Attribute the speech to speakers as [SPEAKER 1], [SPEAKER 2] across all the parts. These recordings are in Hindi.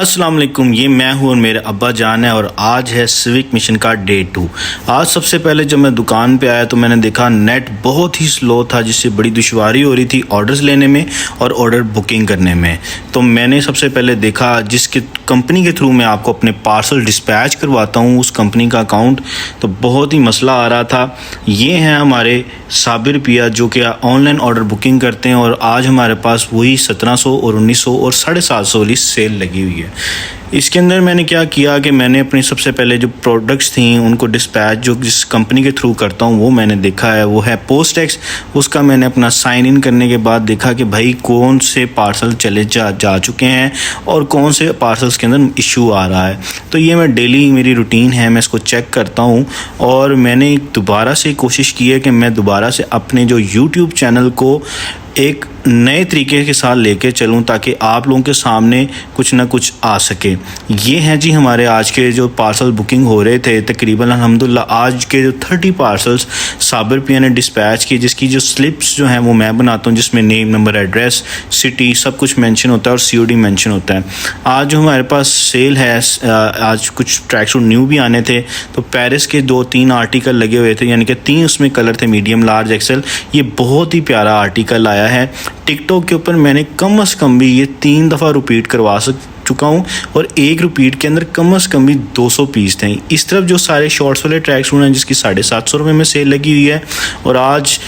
[SPEAKER 1] अस्सलाम वालेकुम। ये मैं हूँ और मेरे अब्बा जान है और आज है सिविक मिशन का डे 2। आज सबसे पहले जब मैं दुकान पे आया तो मैंने देखा नेट बहुत ही स्लो था, जिससे बड़ी दुश्वारी हो रही थी ऑर्डर्स लेने में और ऑर्डर बुकिंग करने में। तो मैंने सबसे पहले देखा जिसके कंपनी के थ्रू मैं आपको अपने पार्सल डिस्पैच करवाता हूँ, उस कंपनी का अकाउंट, तो बहुत ही मसला आ रहा था। ये हैं हमारे साबिर पिया जो कि ऑनलाइन ऑर्डर बुकिंग करते हैं और आज हमारे पास वही 1700 और 1900 और 750 वाली सेल लगी हुई है। इसके अंदर मैंने क्या किया कि मैंने अपनी सबसे पहले जो प्रोडक्ट्स थी उनको डिस्पैच जो जिस कंपनी के थ्रू करता हूँ वो मैंने देखा है, वो है पोस्टेक्स। उसका मैंने अपना साइन इन करने के बाद देखा कि भाई कौन से पार्सल चले जा चुके हैं और कौन से पार्सल्स के अंदर इशू आ रहा है। तो ये मैं डेली मेरी रूटीन है, मैं इसको चेक करता हूँ और मैंने दोबारा से कोशिश की है कि मैं दोबारा से अपने जो यूट्यूब चैनल को एक नए तरीके के साथ लेके चलूं ताकि आप लोगों के सामने कुछ ना कुछ आ सके। ये हैं जी हमारे आज के जो पार्सल बुकिंग हो रहे थे, तकरीबन अल्हम्दुलिल्लाह आज के जो 30 पार्सल्स साबिर पिया ने डिस्पैच किए, जिसकी जो स्लिप्स जो हैं वो मैं बनाता हूं, जिसमें नेम, नंबर, एड्रेस, सिटी सब कुछ मेंशन होता है और COD मेंशन होता है। आज जो हमारे पास सेल है, आज कुछ ट्रैक सूट न्यू भी आने थे, तो पेरिस के 2-3 आर्टिकल लगे हुए थे, यानी कि 3 उसमें कलर थे, मीडियम, लार्ज, एक्सेल। ये बहुत ही प्यारा आर्टिकल आया है। टिकटॉक के ऊपर मैंने कम से कम भी ये 3 दफ़ा रिपीट करवा चुका हूँ और एक रिपीट के अंदर कम से कम भी 200 पीस थे। इस तरफ जो सारे शॉर्ट्स वाले ट्रैक सूट हैं जिसकी 750 रुपये में सेल लगी हुई है और आज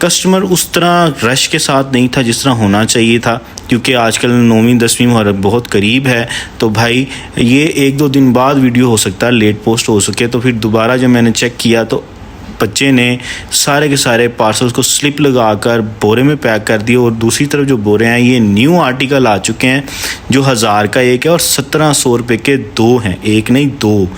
[SPEAKER 1] कस्टमर उस तरह रश के साथ नहीं था जिस तरह होना चाहिए था, क्योंकि आजकल 9वीं 10वीं मुहर्रम बहुत करीब है। तो भाई ये 1-2 दिन बाद वीडियो हो सकता है लेट पोस्ट हो सके। तो फिर दोबारा जब मैंने चेक किया तो बच्चे ने सारे के सारे पार्सल्स को स्लिप लगाकर बोरे में पैक कर दिए और दूसरी तरफ जो बोरे हैं ये न्यू आर्टिकल आ चुके हैं जो 1000 का एक है और 1700 रुपये के 2 हैं, एक नहीं 2।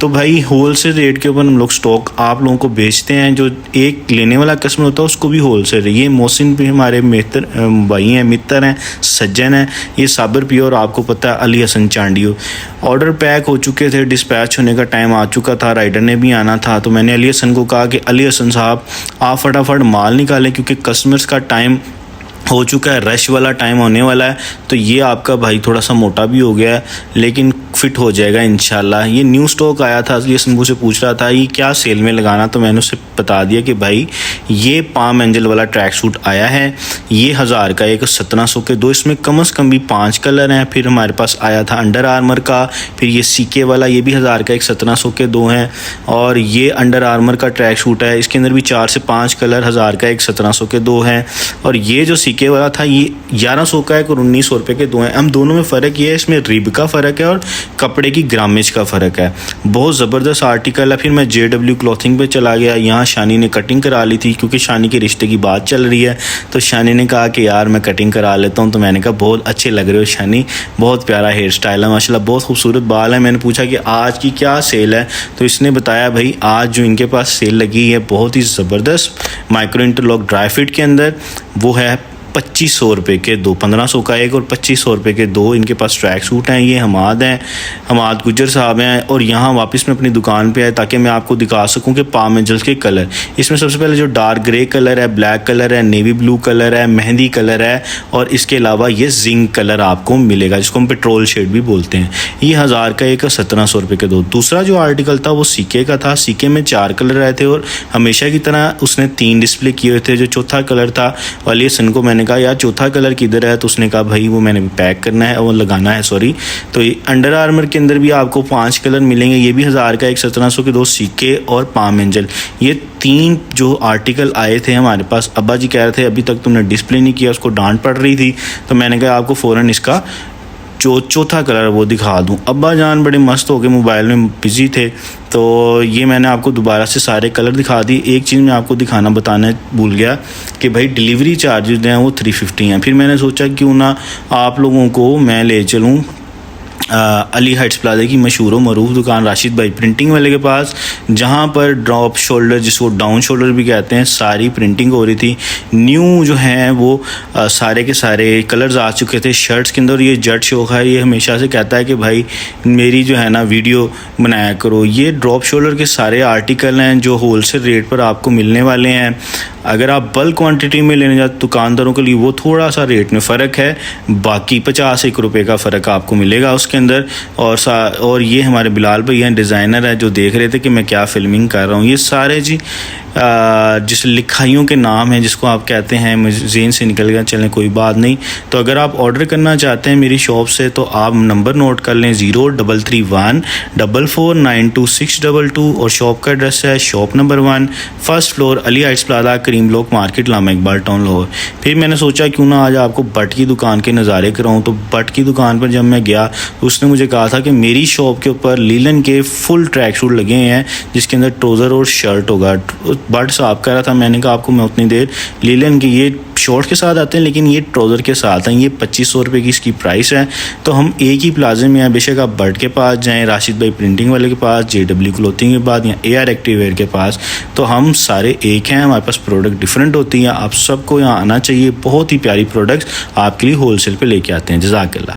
[SPEAKER 1] तो भाई होल सेल रेट के ऊपर हम लोग स्टॉक आप लोगों को बेचते हैं। जो एक लेने वाला कस्टमर होता है उसको भी होल सेल। ये मोहसिन भी हमारे भाई हैं, मित्र हैं, सज्जन हैं। ये साबिर पिया और आपको पता है अली हसन चांडियो। ऑर्डर पैक हो चुके थे, डिस्पैच होने का टाइम आ चुका था, राइडर ने भी आना था। तो मैंने अली हसन को कहा कि अली हसन साहब आप फटाफट माल निकालें क्योंकि कस्टमर्स का टाइम हो चुका है, रश वाला टाइम होने वाला है। तो ये आपका भाई थोड़ा सा मोटा भी हो गया है लेकिन फिट हो जाएगा इंशाल्लाह। ये न्यू स्टॉक आया था, इसलिए संभू से पूछ रहा था ये क्या सेल में लगाना, तो मैंने उसे बता दिया कि भाई ये पाम एंजल वाला ट्रैक सूट आया है, ये 1000 का एक, 1700 के 2, इसमें कम से कम भी 5 कलर हैं। फिर हमारे पास आया था अंडर आर्मर का, फिर ये CK वाला, ये भी 1000 का एक, 1700 के 2 हैं। और ये अंडर आर्मर का ट्रैक सूट है, इसके अंदर भी 4 से 5 कलर, 1000 का एक, 1700 के 2 हैं। और ये जो CK वाला था ये 1100 का एक और 1900 रुपये के 2 हैं। हम दोनों में फ़र्क ये है, इसमें रिब का फ़र्क है और कपड़े की ग्रामेज का फ़र्क है। बहुत ज़बरदस्त आर्टिकल है। फिर मैं JW क्लॉथिंग पे चला गया, यहाँ शानी ने कटिंग करा ली थी क्योंकि शानी के रिश्ते की बात चल रही है। तो शानी ने कहा कि यार मैं कटिंग करा लेता हूँ, तो मैंने कहा बहुत अच्छे लग रहे हो शानी, बहुत प्यारा हेयर स्टाइल है माशाल्लाह, बहुत खूबसूरत बाल है। मैंने पूछा कि आज की क्या सेल है, तो इसने बताया भाई आज जो इनके पास सेल लगी है बहुत ही ज़बरदस्त माइक्रो इंटरलॉक ड्राई फिट के अंदर, वो है 2500 रुपये के 2, 1500 का एक और 2500 रुपये के 2 इनके पास ट्रैक सूट हैं। ये हमाद हैं, हमाद गुजर साहब हैं। और यहाँ वापस मैं अपनी दुकान पे आया ताकि मैं आपको दिखा सकूँ कि पाम एंजल्स के कलर। इसमें सबसे पहले जो डार्क ग्रे कलर है, ब्लैक कलर है, नेवी ब्लू कलर है, मेहंदी कलर है और इसके अलावा ये जिंक कलर आपको मिलेगा जिसको हम पेट्रोल शेड भी बोलते हैं। ये 1000 का एक और 1700 रुपये के 2। दूसरा जो आर्टिकल था वो CK का था। CK में 4 कलर आए थे और हमेशा की तरह उसने 3 डिस्प्ले किए हुए थे। जो चौथा कलर था वाली सन को मैंने कहा यार चौथा कलर किधर है, तो उसने कहा भाई वो मैंने पैक करना है, वो लगाना है, सॉरी। तो ये अंडर आर्मर के अंदर भी आपको 5 कलर मिलेंगे, ये भी 1000 का एक, 1700 के 2 CK और पाम एंजल। ये 3 जो आर्टिकल आए थे हमारे पास। अब्बा जी कह रहे थे अभी तक तुमने डिस्प्ले नहीं किया, उसको डांट पड़ रही थी, तो मैंने कहा आपको फ़ौरन इसका जो चौथा कलर वो दिखा दूं। अब्बा जान बड़े मस्त हो गए, मोबाइल में बिजी थे, तो ये मैंने आपको दोबारा से सारे कलर दिखा दी। एक चीज़ मैं आपको दिखाना बताना भूल गया कि भाई डिलीवरी चार्जेस हैं वो 350 हैं। फिर मैंने सोचा क्यों ना आप लोगों को मैं ले चलूँ अली हाइट्स प्लाजा की मशहूर व मरूफ दुकान राशिद भाई प्रिंटिंग वाले के पास, जहाँ पर ड्रॉप शोल्डर जिसको डाउन शोल्डर भी कहते हैं सारी प्रिंटिंग हो रही थी। न्यू जो हैं वो सारे के सारे कलर्स आ चुके थे शर्ट्स के अंदर। ये जट शौक है, ये हमेशा से कहता है कि भाई मेरी जो है ना वीडियो बनाया करो। ये ड्रॉप शोल्डर के सारे आर्टिकल हैं जो होल सेल रेट पर आपको मिलने वाले हैं अगर आप बल्क क्वांटिटी में लेने जाते दुकानदारों के लिए वो थोड़ा सा रेट में फ़र्क है, बाकी 50-1 रुपये का फ़र्क आपको मिलेगा उसके अंदर। और ये हमारे बिलाल भैया डिज़ाइनर है जो देख रहे थे कि मैं क्या फ़िल्मिंग कर रहा हूँ। ये सारे जी जिस लिखाइयों के नाम हैं जिसको आप कहते हैं, मुझे ज़हन से निकल गया, चलें कोई बात नहीं। तो अगर आप ऑर्डर करना चाहते हैं मेरी शॉप से तो आप नंबर नोट कर लें 0331449262 और शॉप का एड्रेस है shop number 1 first floor Ali Heights Plaza Karim Block Market Allama Iqbal Town Lahore. फिर मैंने सोचा क्यों ना आज आपको बट की दुकान के नज़ारे कराऊँ। तो बट की दुकान पर जब मैं गया तो उसने मुझे कहा था कि मेरी शॉप के ऊपर लीलन के फुल ट्रैक सूट लगे हैं जिसके अंदर ट्राउज़र और शर्ट होगा। बट साहब कह रहा था, मैंने कहा आपको मैं उतनी देर लीलन की ये शॉर्ट के साथ आते हैं लेकिन ये ट्राउज़र के साथ हैं, ये 2500 रुपये की इसकी प्राइस है। तो हम एक ही प्लाजे में हैं, बेशक आप बट के पास जाएं, राशिद भाई प्रिंटिंग वाले के पास, JW क्लोथिंग के पास या AR एक्टिववेयर के पास, तो हम सारे एक हैं। हमारे पास प्रोडक्ट डिफरेंट होती हैं, आप सबको यहाँ आना चाहिए। बहुत ही प्यारी प्रोडक्ट्स आपके लिए होलसेल पे लेके आते हैं। जज़ाकल्लाह।